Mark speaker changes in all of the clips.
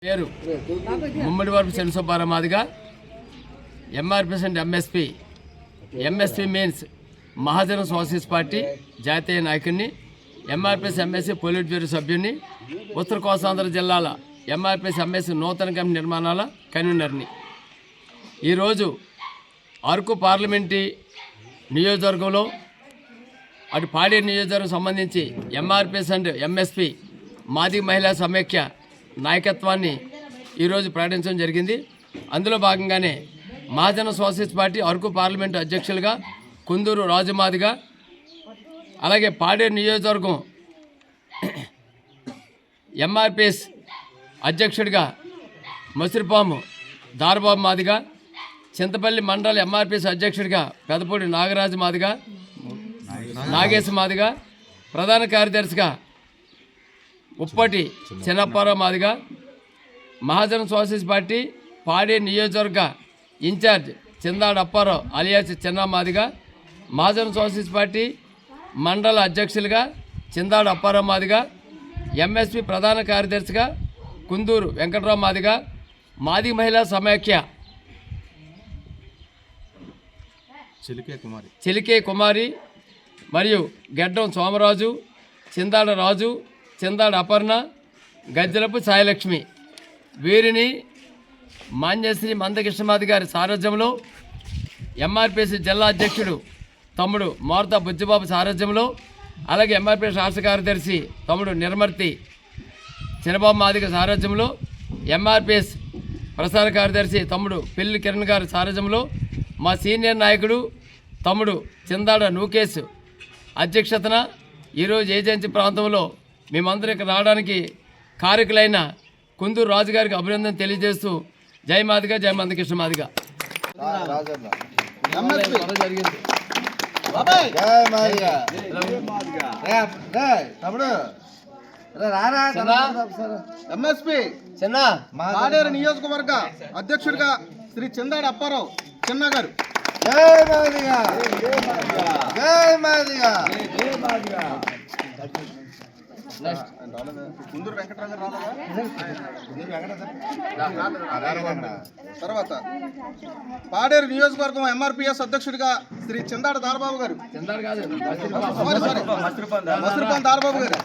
Speaker 1: పేరు Mummadivarapu Shanisubbarao Madiga MRPS and MSP means Mahajana socialist party జాతీయ నాయకుడిని, ఎంఆర్పిఎస్ ఎంఎస్సీ పొలిట్ బ్యూరో సభ్యుడిని, ఉత్తర కోస్తాంధ్ర జిల్లాల ఎంఆర్పిఎస్ ఎంఎస్సీ నూతన కమిటీ నిర్మాణాల కన్వీనర్ని. ఈరోజు అరకు పార్లమెంటరీ నియోజకవర్గంలో అటు పాడేరు నియోజకవర్గం సంబంధించి ఎంఆర్పిఎస్ అండ్ ఎంఎస్పీ మాదిగ మహిళా సమైక్య నాయకత్వాన్ని ఈరోజు ప్రకటించడం జరిగింది. అందులో భాగంగానే మహాజన సోషలిస్ట్ పార్టీ అరకు పార్లమెంటు అధ్యక్షులుగా కుందూరు రాజుమాదిగా, అలాగే పాడేరు నియోజకవర్గం ఎంఆర్పిఎస్ అధ్యక్షుడిగా మసిరిపాము దారబాబు మాదిగా, చింతపల్లి మండల ఎంఆర్పిఎస్ అధ్యక్షుడిగా పెదపూడి నాగరాజు మాదిగా, నాగేశ్ మాదిగా, ప్రధాన కార్యదర్శిగా ఉప్పటి చిన్నప్పారావు మాదిగా, మహాజన సోషలిస్ట్ పార్టీ పాడేరు నియోజకవర్గ ఇన్ఛార్జ్ చిందాడ అప్పారావు అలియాస్ చిన్న మాదిగా, మహాజన సోషలిస్ట్ పార్టీ మండల అధ్యక్షులుగా చిందాడ అప్పారావు మాదిగా, ఎంఎస్పీ ప్రధాన కార్యదర్శిగా కుందూరు వెంకటరావు మాదిగా, మాదిగ మహిళా సమైక్య చిలికే కుమారి మరియు గెడ్డం సోమరాజు, చిందాడ రాజు, చిందాడ అపర్ణ, గజ్జలపు సాయిలక్ష్మి వీరిని మాన్యశ్రీ మందకృష్ణమాది గారి సారథ్యంలో, ఎంఆర్పిఎస్ జిల్లా అధ్యక్షుడు తమ్ముడు మోర్తా బుజ్జిబాబు సారథ్యంలో, అలాగే ఎంఆర్పిఎస్ రాష్ట్ర కార్యదర్శి తమ్ముడు నిర్మర్తి చిన్నబాబు మాదిగ సారథ్యంలో, ఎంఆర్పిఎస్ ప్రసార కార్యదర్శి తమ్ముడు పిల్లి కిరణ్ గారి సారథ్యంలో, మా సీనియర్ నాయకుడు తమ్ముడు చిందాడ నూకేశ్ అధ్యక్షతన ఈరోజు ఏజెన్సీ ప్రాంతంలో మేమందరం ఇక్కడ రావడానికి కారకులైన కుందూరు రాజుగారికి అభినందన తెలియజేస్తూ జై మాదిగా, జై మందకృష్ణ మాదిగా.
Speaker 2: పాడేరు నియోజకవర్గ అధ్యక్షుడిగా శ్రీ చిందాడ అప్పారావు చిన్న గారు. తర్వాత పాడేరు నియోజకవర్గం ఎంఆర్పిఎస్ అధ్యక్షుడిగా శ్రీ చిందాడ దారబాబు గారు. మసిరిపాన్ దారబాబు గారు.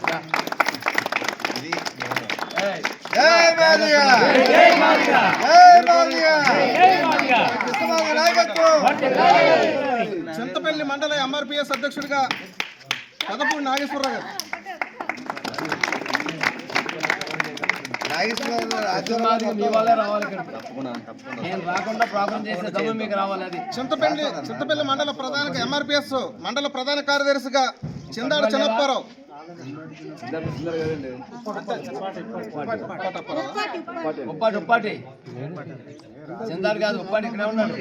Speaker 2: చింతపల్లి మండల ఎంఆర్పిఎస్ అధ్యక్షుడిగా పెదపూడి నాగేశ్వరరావు గారు. చింతపల్లి మండల ప్రధాన ఎంఆర్పిఎస్ మండల ప్రధాన కార్యదర్శిగా చిందాడ చిన్నప్పారావు.
Speaker 1: ఉప్పాటి చిందాడు కాదు, ఉప్పాటి ఇక్కడే ఉన్నాడు.